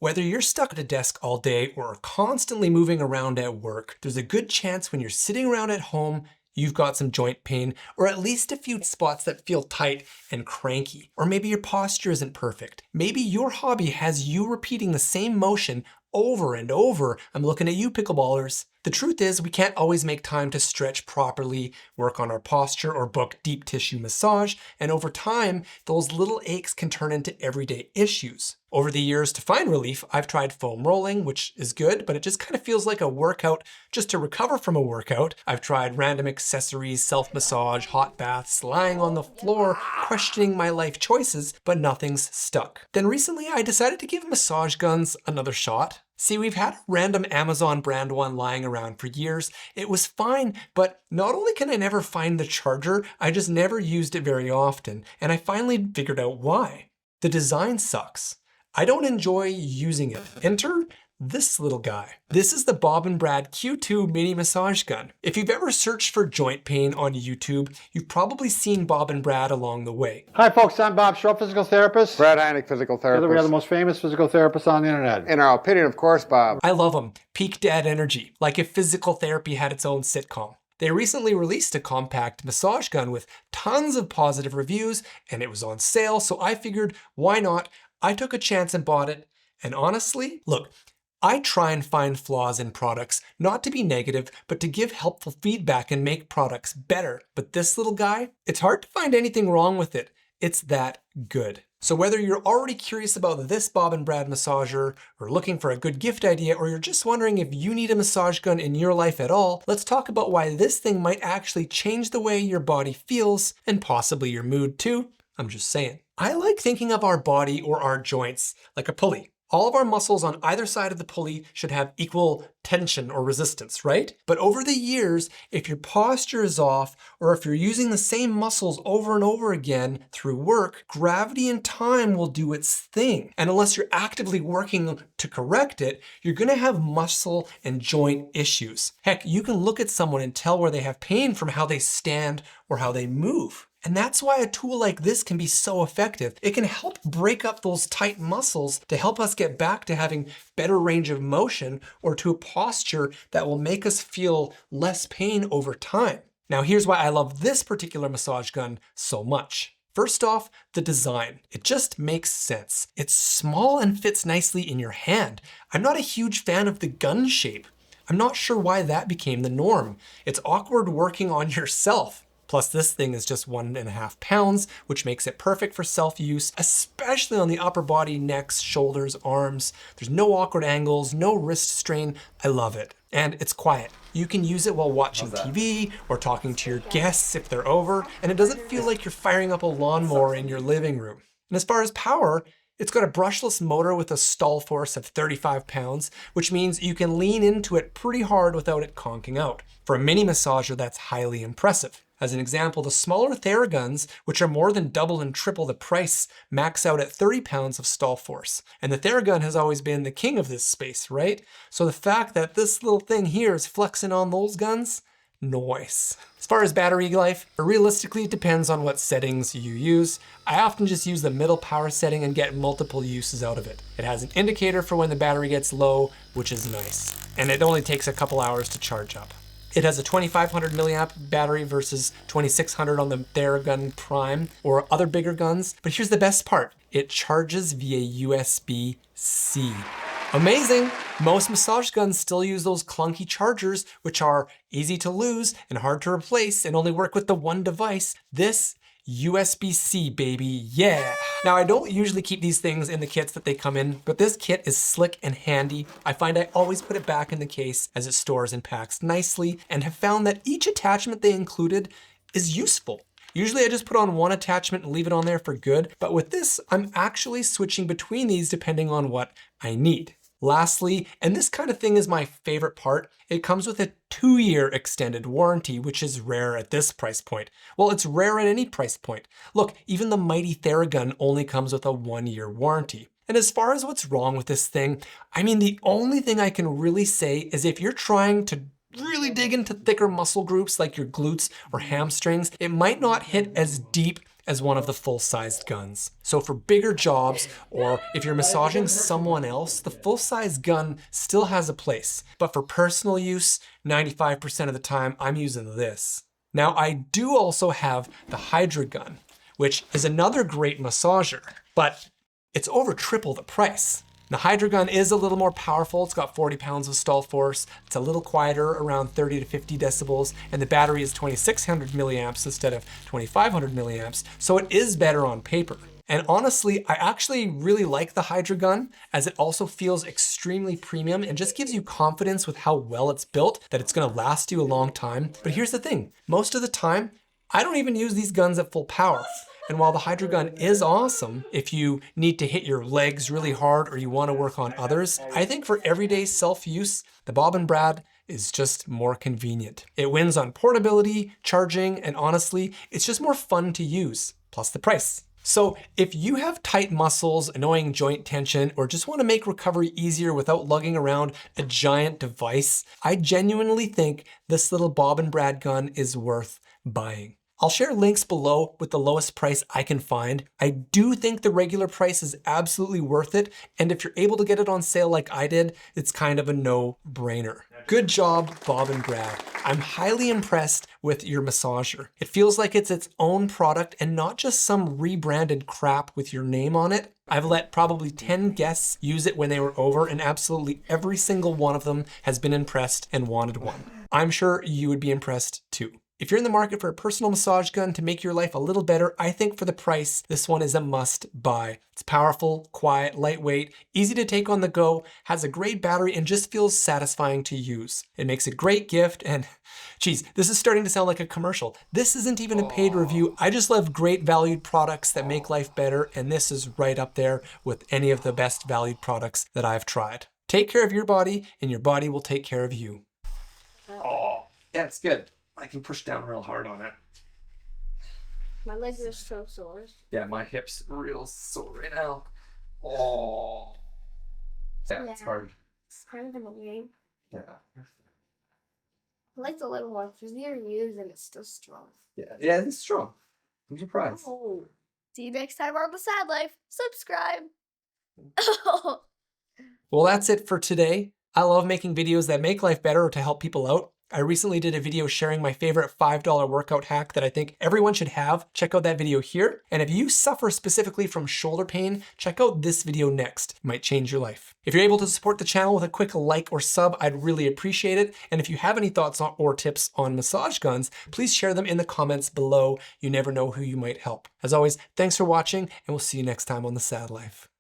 Whether you're stuck at a desk all day or are constantly moving around at work, there's a good chance when you're sitting around at home, you've got some joint pain, or at least a few spots that feel tight and cranky. Or maybe your posture isn't perfect. Maybe your hobby has you repeating the same motion over and over. I'm looking at you, pickleballers. The truth is, we can't always make time to stretch properly, work on our posture, or book deep tissue massage, and over time, those little aches can turn into everyday issues. Over the years, to find relief, I've tried foam rolling, which is good, but it just kind of feels like a workout just to recover from a workout. I've tried random accessories, self-massage, hot baths, lying on the floor, questioning my life choices, but nothing's stuck. Then recently, I decided to give massage guns another shot. See, we've had a random Amazon brand one lying around for years. It was fine, but not only can I never find the charger, I just never used it very often, and I finally figured out why. The design sucks. I don't enjoy using it. Enter this little guy. This is the Bob and Brad Q2 mini massage gun. If you've ever searched for joint pain on YouTube, you've probably seen Bob and Brad along the way. Hi folks, I'm Bob Short, physical therapist. Brad Heineck, physical therapist. We are the most famous physical therapists on the internet. In our opinion, of course, Bob. I love them. Peak dad energy, like if physical therapy had its own sitcom. They recently released a compact massage gun with tons of positive reviews, and it was on sale, so I figured, why not? I took a chance and bought it. And honestly, look, I try and find flaws in products, not to be negative, but to give helpful feedback and make products better. But this little guy, it's hard to find anything wrong with it. It's that good. So whether you're already curious about this Bob and Brad massager, or looking for a good gift idea, or you're just wondering if you need a massage gun in your life at all, let's talk about why this thing might actually change the way your body feels, and possibly your mood too. I'm just saying. I like thinking of our body or our joints like a pulley. All of our muscles on either side of the pulley should have equal tension or resistance, right? But over the years, if your posture is off, or if you're using the same muscles over and over again through work, gravity and time will do its thing. And unless you're actively working to correct it, you're gonna have muscle and joint issues. Heck, you can look at someone and tell where they have pain from how they stand or how they move. And that's why a tool like this can be so effective. It can help break up those tight muscles to help us get back to having better range of motion or to a posture that will make us feel less pain over time. Now here's why I love this particular massage gun so much. First off, the design. It just makes sense. It's small and fits nicely in your hand. I'm not a huge fan of the gun shape. I'm not sure why that became the norm. It's awkward working on yourself. Plus this thing is just 1.5 pounds, which makes it perfect for self-use, especially on the upper body, necks, shoulders, arms. There's no awkward angles, no wrist strain. I love it. And it's quiet. You can use it while watching TV or talking to your guests if they're over, and it doesn't feel like you're firing up a lawnmower in your living room. And as far as power, it's got a brushless motor with a stall force of 35 pounds, which means you can lean into it pretty hard without it conking out. For a mini massager, that's highly impressive. As an example, the smaller Theraguns, which are more than double and triple the price, max out at 30 pounds of stall force. And the Theragun has always been the king of this space, right? So the fact that this little thing here is flexing on those guns, nice. As far as battery life, realistically it depends on what settings you use. I often just use the middle power setting and get multiple uses out of it. It has an indicator for when the battery gets low, which is nice. And it only takes a couple hours to charge up. It has a 2500 milliamp battery versus 2600 on the Theragun Prime or other bigger guns. But here's the best part. It charges via USB-C. Amazing! Most massage guns still use those clunky chargers, which are easy to lose and hard to replace and only work with the one device. This USB-C, baby, yeah! Now I don't usually keep these things in the kits that they come in, but this kit is slick and handy. I find I always put it back in the case as it stores and packs nicely, and have found that each attachment they included is useful. Usually I just put on one attachment and leave it on there for good, but with this, I'm actually switching between these depending on what I need. Lastly, and this kind of thing is my favorite part, it comes with a 2-year extended warranty, which is rare at this price point. Well, it's rare at any price point. Look, even the mighty Theragun only comes with a 1-year warranty. And as far as what's wrong with this thing, I mean, the only thing I can really say is if you're trying to really dig into thicker muscle groups like your glutes or hamstrings, it might not hit as deep as one of the full-sized guns. So for bigger jobs, or if you're massaging someone else, the full-size gun still has a place. But for personal use, 95% of the time, I'm using this. Now, I do also have the Hydra gun, which is another great massager, but it's over triple the price. The Hydra gun is a little more powerful. It's got 40 pounds of stall force. It's a little quieter, around 30 to 50 decibels, and the battery is 2600 milliamps instead of 2500 milliamps, so it is better on paper. And honestly, I actually really like the Hydra gun, as it also feels extremely premium and just gives you confidence with how well it's built, that it's gonna last you a long time. But here's the thing, most of the time, I don't even use these guns at full power. And while the Hydra gun is awesome if you need to hit your legs really hard or you want to work on others, I think for everyday self-use, the Bob & Brad is just more convenient. It wins on portability, charging, and honestly, it's just more fun to use, plus the price. So if you have tight muscles, annoying joint tension, or just want to make recovery easier without lugging around a giant device, I genuinely think this little Bob & Brad gun is worth buying. I'll share links below with the lowest price I can find. I do think the regular price is absolutely worth it, and if you're able to get it on sale like I did, it's kind of a no-brainer. Good job, Bob & Brad. I'm highly impressed with your massager. It feels like it's its own product and not just some rebranded crap with your name on it. I've let probably 10 guests use it when they were over, and absolutely every single one of them has been impressed and wanted one. I'm sure you would be impressed too. If you're in the market for a personal massage gun to make your life a little better, I think for the price, this one is a must buy. It's powerful, quiet, lightweight, easy to take on the go, has a great battery, and just feels satisfying to use. It makes a great gift, and geez, this is starting to sound like a commercial. This isn't even a paid review. I just love great valued products that make life better, and this is right up there with any of the best valued products that I've tried. Take care of your body, and your body will take care of you. Oh, yeah, it's good. I can push down real hard on it. My legs are so sore. Yeah, my hip's real sore right now. Oh. Yeah, it's hard. It's kind of annoying. Yeah. My legs a little more easier to use and it's still strong. Yeah, it's strong. I'm surprised. Oh. See you next time on The Sad Life. Subscribe. Well, that's it for today. I love making videos that make life better or to help people out. I recently did a video sharing my favorite $5 workout hack that I think everyone should have. Check out that video here. And if you suffer specifically from shoulder pain, check out this video next. It might change your life. If you're able to support the channel with a quick like or sub, I'd really appreciate it. And if you have any thoughts or tips on massage guns, please share them in the comments below. You never know who you might help. As always, thanks for watching, and we'll see you next time on The Sad Life.